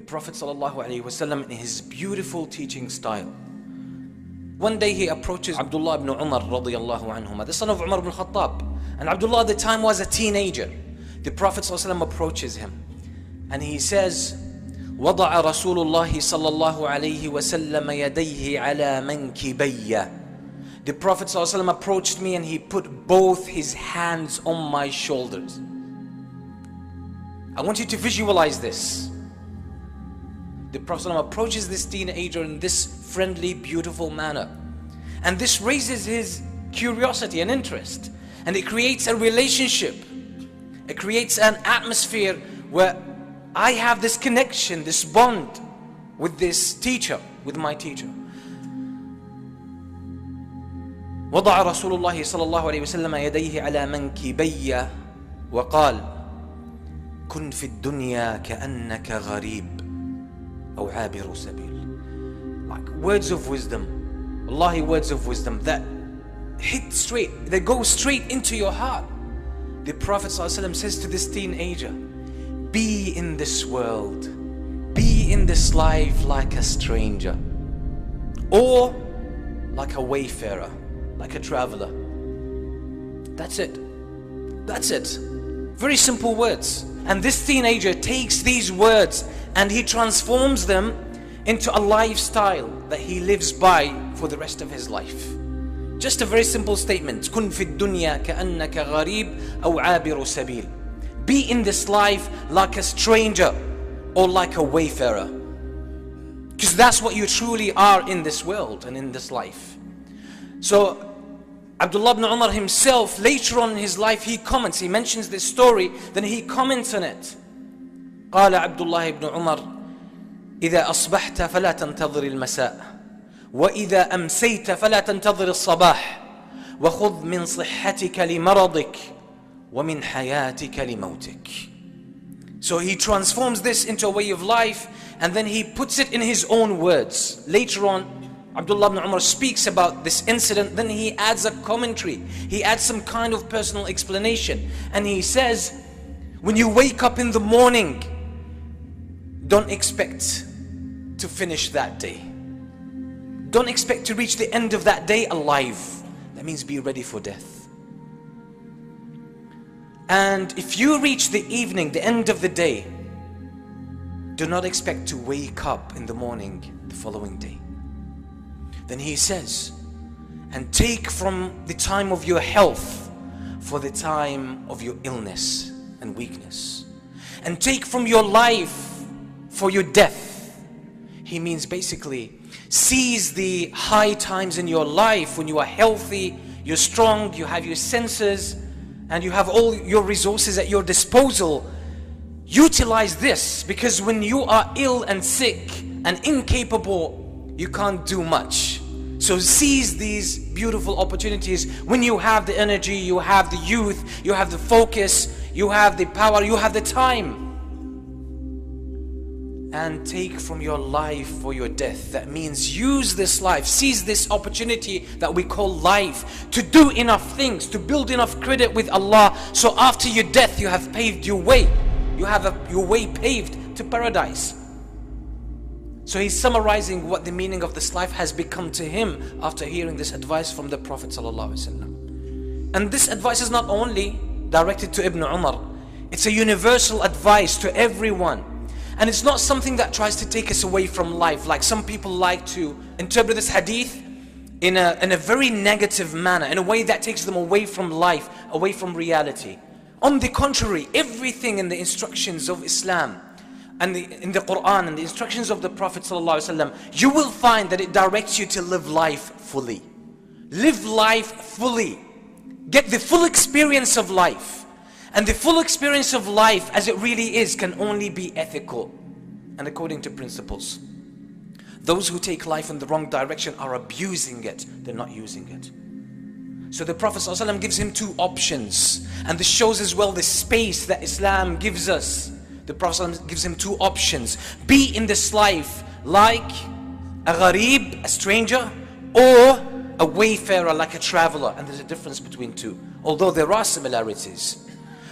The Prophet ﷺ, in his beautiful teaching style, one day he approaches Abdullah ibn Umar radiyallahu anhuma, the son of Umar ibn Khattab. And Abdullah at the time was a teenager. The Prophet ﷺ approaches him and he says, وضع رسول الله صلى الله عليه وسلم يديه على منكبي. The Prophet ﷺ approached me and he put both his hands on my shoulders. I want you to visualize this. The Prophet ﷺ approaches this teenager in this friendly, beautiful manner. And this raises his curiosity and interest. And it creates a relationship. It creates an atmosphere where I have this connection, this bond with this teacher, with my teacher. وضع رسول الله صلى الله عليه وسلم يديه على منكبي وقال كن في الدنيا كأنك غريب أو عابر سبيل. Like words of wisdom, wallahi, words of wisdom that hit straight, they go straight into your heart. The Prophet ﷺ says to this teenager, be in this world, be in this life like a stranger, or like a wayfarer, like a traveler. That's it. That's it. Very simple words. And this teenager takes these words and he transforms them into a lifestyle that he lives by for the rest of his life. Just a very simple statement. كن في الدنيا كأنك غريب أو عابر سبيل. Be in this life like a stranger or like a wayfarer. Because that's what you truly are in this world and in this life. So Abdullah ibn Umar himself, later on in his life, he comments, he mentions this story, then he comments on it. قال عبد الله بن عمر إذا أصبحت فلا تنتظر المساء وإذا أمسيت فلا تنتظر الصباح وخذ من صحتك لمرضك ومن حياتك لموتك. So he transforms this into a way of life and then he puts it in his own words. Later on, Abdullah ibn Umar speaks about this incident, then he adds a commentary. He adds some kind of personal explanation. And he says, when you wake up in the morning, don't expect to finish that day. Don't expect to reach the end of that day alive. That means be ready for death. And if you reach the evening, the end of the day, do not expect to wake up in the morning the following day. Then he says, and take from the time of your health for the time of your illness and weakness. And take from your life for your death. He means basically, seize the high times in your life when you are healthy, you're strong, you have your senses, and you have all your resources at your disposal. Utilize this, because when you are ill and sick and incapable, you can't do much. So seize these beautiful opportunities when you have the energy, you have the youth, you have the focus, you have the power, you have the time. And take from your life for your death. That means use this life, seize this opportunity that we call life to do enough things, to build enough credit with Allah, so after your death you have paved your way. You have your way paved to paradise. So he's summarizing what the meaning of this life has become to him after hearing this advice from the Prophet ﷺ. And this advice is not only directed to Ibn Umar, it's a universal advice to everyone. And it's not something that tries to take us away from life, like some people like to interpret this hadith in a very negative manner, in a way that takes them away from life, away from reality. On the contrary, everything in the instructions of Islam and in the Quran and the instructions of the Prophet ﷺ, you will find that it directs you to live life fully. Live life fully. Get the full experience of life. And the full experience of life as it really is can only be ethical and according to principles. Those who take life in the wrong direction are abusing it, they're not using it. So the Prophet ﷺ gives him two options, and this shows as well the space that Islam gives us. The Prophet ﷺ gives him two options. Be in this life like a gharib, a stranger, or a wayfarer, like a traveler. And there's a difference between two, although there are similarities.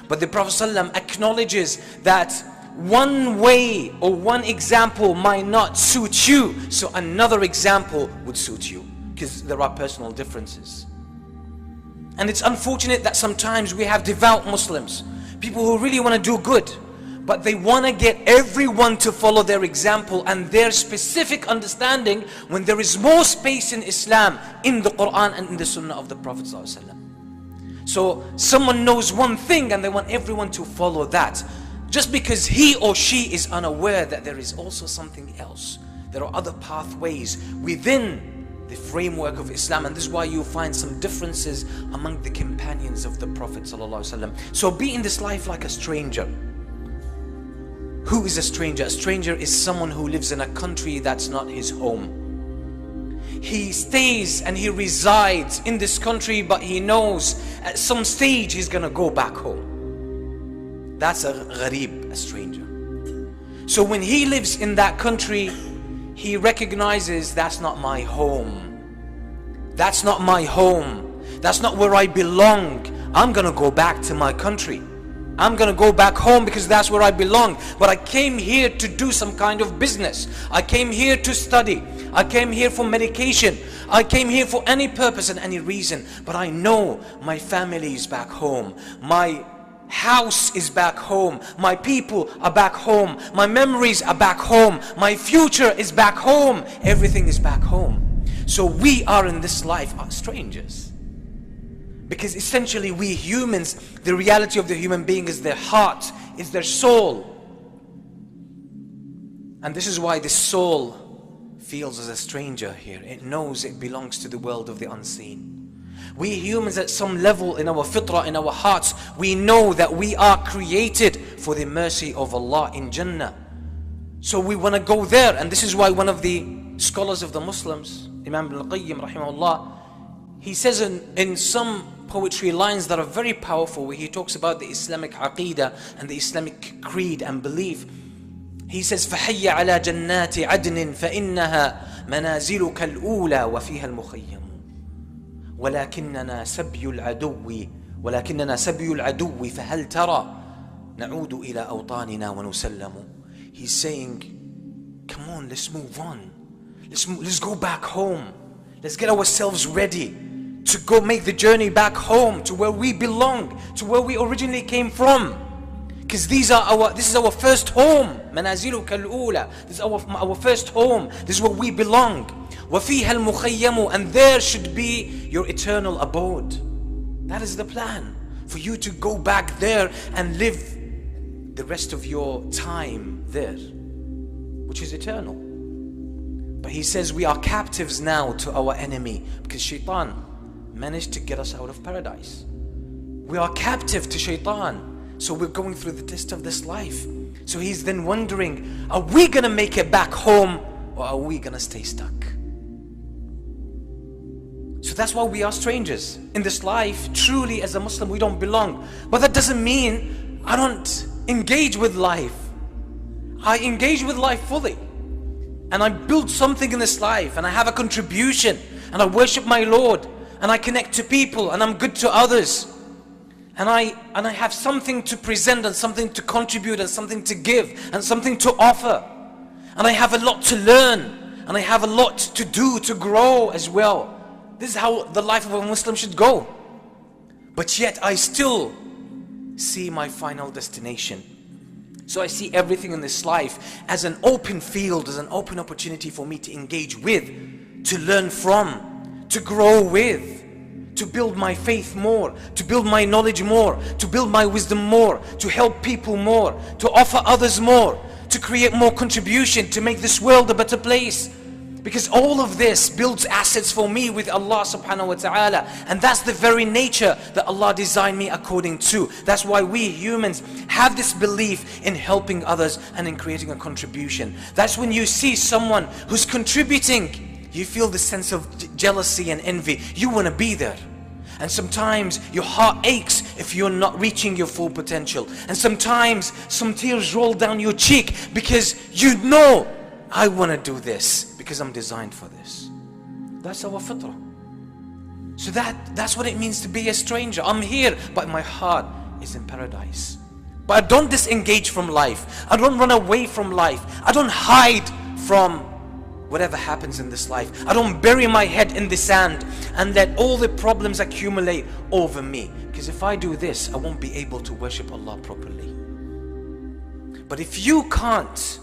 But the Prophet ﷺ acknowledges that one way or one example might not suit you, so another example would suit you, because there are personal differences. And it's unfortunate that sometimes we have devout Muslims, people who really want to do good, but they want to get everyone to follow their example and their specific understanding, when there is more space in Islam, in the Quran and in the Sunnah of the Prophet ﷺ. So someone knows one thing and they want everyone to follow that, just because he or she is unaware that there is also something else. There are other pathways within the framework of Islam, and this is why you find some differences among the companions of the Prophet ﷺ. So be in this life like a stranger. Who is a stranger? A stranger is someone who lives in a country that's not his home. He stays and he resides in this country, but he knows at some stage he's gonna go back home. That's a gharib, a stranger. So when he lives in that country, he recognizes, that's not my home. That's not my home. That's not where I belong. I'm gonna go back to my country. I'm gonna go back home because that's where I belong. But I came here to do some kind of business. I came here to study. I came here for medication. I came here for any purpose and any reason. But I know my family is back home. My house is back home. My people are back home. My memories are back home. My future is back home. Everything is back home. So we are in this life are strangers. Because essentially we humans, the reality of the human being is their heart, is their soul. And this is why the soul feels as a stranger here. It knows it belongs to the world of the unseen. We humans at some level in our fitrah, in our hearts, we know that we are created for the mercy of Allah in Jannah. So we want to go there, and this is why one of the scholars of the Muslims, Imam Ibn al-Qayyim rahimahullah, he says in some poetry lines that are very powerful, where he talks about the Islamic Aqidah and the Islamic creed and belief. He says, فَحَيَّ عَلَى جَنَّاتِ عَدْنٍ فَإِنَّهَا مَنَازِلُكَ الْأُولَى وَفِيهَا الْمُخَيَّمُ ولكننا سبي العدو فهل ترى نعود إلى أوطاننا ونسلم. He's saying, come on, let's move on. Let's go back home. Let's get ourselves ready to go make the journey back home, to where we belong, to where we originally came from. Because this is our first home. منازلك الأولى. This is our first home. This is where we belong. وَفِيهَا الْمُخَيَّمُ. And there should be your eternal abode. That is the plan. For you to go back there and live the rest of your time there, which is eternal. But he says we are captives now to our enemy, because shaitan managed to get us out of paradise. We are captive to shaitan. So we're going through the test of this life. So he's then wondering, are we gonna make it back home, or are we gonna stay stuck? So that's why we are strangers. In this life, truly as a Muslim, we don't belong. But that doesn't mean I don't engage with life. I engage with life fully. And I build something in this life, and I have a contribution, and I worship my Lord, and I connect to people, and I'm good to others. And I have something to present, and something to contribute, and something to give, and something to offer. And I have a lot to learn, and I have a lot to do, to grow as well. This is how the life of a Muslim should go. But yet I still see my final destination. So I see everything in this life as an open field, as an open opportunity for me to engage with, to learn from, to grow with, to build my faith more, to build my knowledge more, to build my wisdom more, to help people more, to offer others more, to create more contribution, to make this world a better place. Because all of this builds assets for me with Allah subhanahu wa ta'ala. And that's the very nature that Allah designed me according to. That's why we humans have this belief in helping others and in creating a contribution. That's when you see someone who's contributing, you feel the sense of jealousy and envy. You want to be there. And sometimes your heart aches if you're not reaching your full potential. And sometimes some tears roll down your cheek because you know, I want to do this because I'm designed for this. That's our fitrah. So that's what it means to be a stranger. I'm here, but my heart is in paradise. But I don't disengage from life. I don't run away from life. I don't hide from whatever happens in this life. I don't bury my head in the sand and let all the problems accumulate over me. Because if I do this, I won't be able to worship Allah properly. But if you can't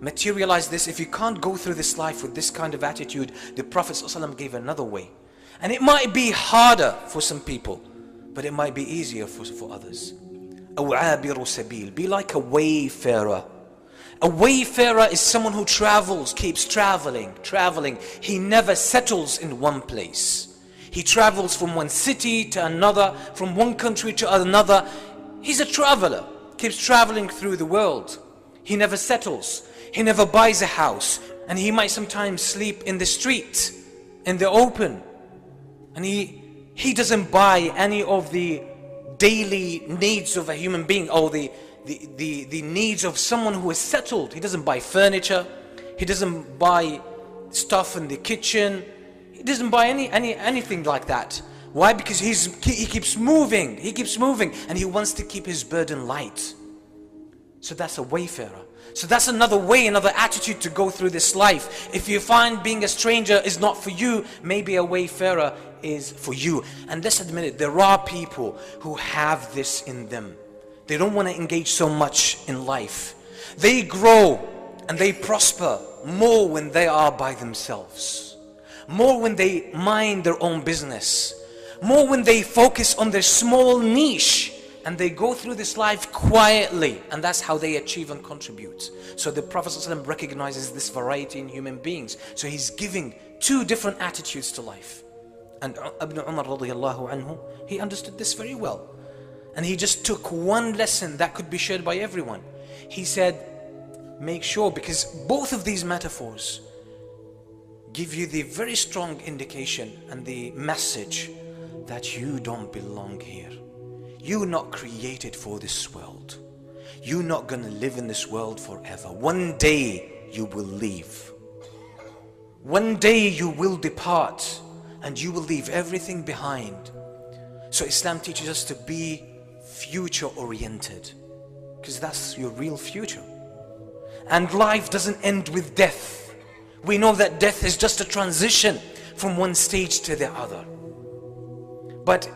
materialize this, if you can't go through this life with this kind of attitude, the Prophet ﷺ gave another way. And it might be harder for some people, but it might be easier for others. أَوْ عَابِرُ سَبِيلٍ. Be like a wayfarer. A wayfarer is someone who travels, keeps traveling. He never settles in one place. He travels from one city to another, from one country to another. He's a traveler, keeps traveling through the world. He never settles. He never buys a house. And he might sometimes sleep in the street, in the open. And he doesn't buy any of the daily needs of a human being, or the needs of someone who is settled. He doesn't buy furniture. He doesn't buy stuff in the kitchen. He doesn't buy anything like that. Why? Because he keeps moving. He keeps moving, and he wants to keep his burden light. So that's a wayfarer. So that's another way, another attitude to go through this life. If you find being a stranger is not for you, maybe a wayfarer is for you. And let's admit it, there are people who have this in them. They don't want to engage so much in life. They grow and they prosper more when they are by themselves. More when they mind their own business. More when they focus on their small niche. And they go through this life quietly, and that's how they achieve and contribute. So the Prophet ﷺ recognizes this variety in human beings. So he's giving two different attitudes to life. And Ibn Umar radiallahu anhu, he understood this very well. And he just took one lesson that could be shared by everyone. He said, make sure, because both of these metaphors give you the very strong indication and the message that you don't belong here. You're not created for this world. You're not going to live in this world forever. One day you will leave. One day you will depart and you will leave everything behind. So Islam teaches us to be future oriented, because that's your real future. And life doesn't end with death. We know that death is just a transition from one stage to the other. But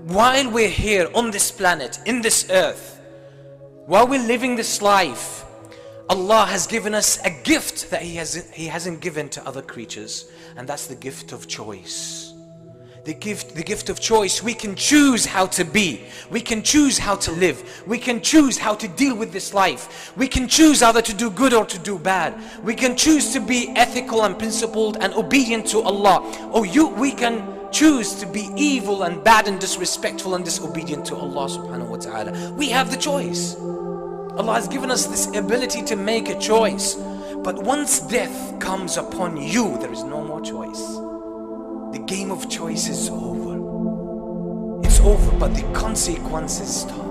while we're here on this planet, in this earth, while we're living this life, Allah has given us a gift that He hasn't given to other creatures, and that's the gift of choice. The gift of choice. We can choose how to be. We can choose how to live. We can choose how to deal with this life. We can choose either to do good or to do bad. We can choose to be ethical and principled and obedient to Allah. Or we can choose to be evil and bad and disrespectful and disobedient to Allah subhanahu wa ta'ala. We have the choice. Allah has given us this ability to make a choice. But once death comes upon you, there is no more choice. The game of choice is over. It's over, but the consequences start.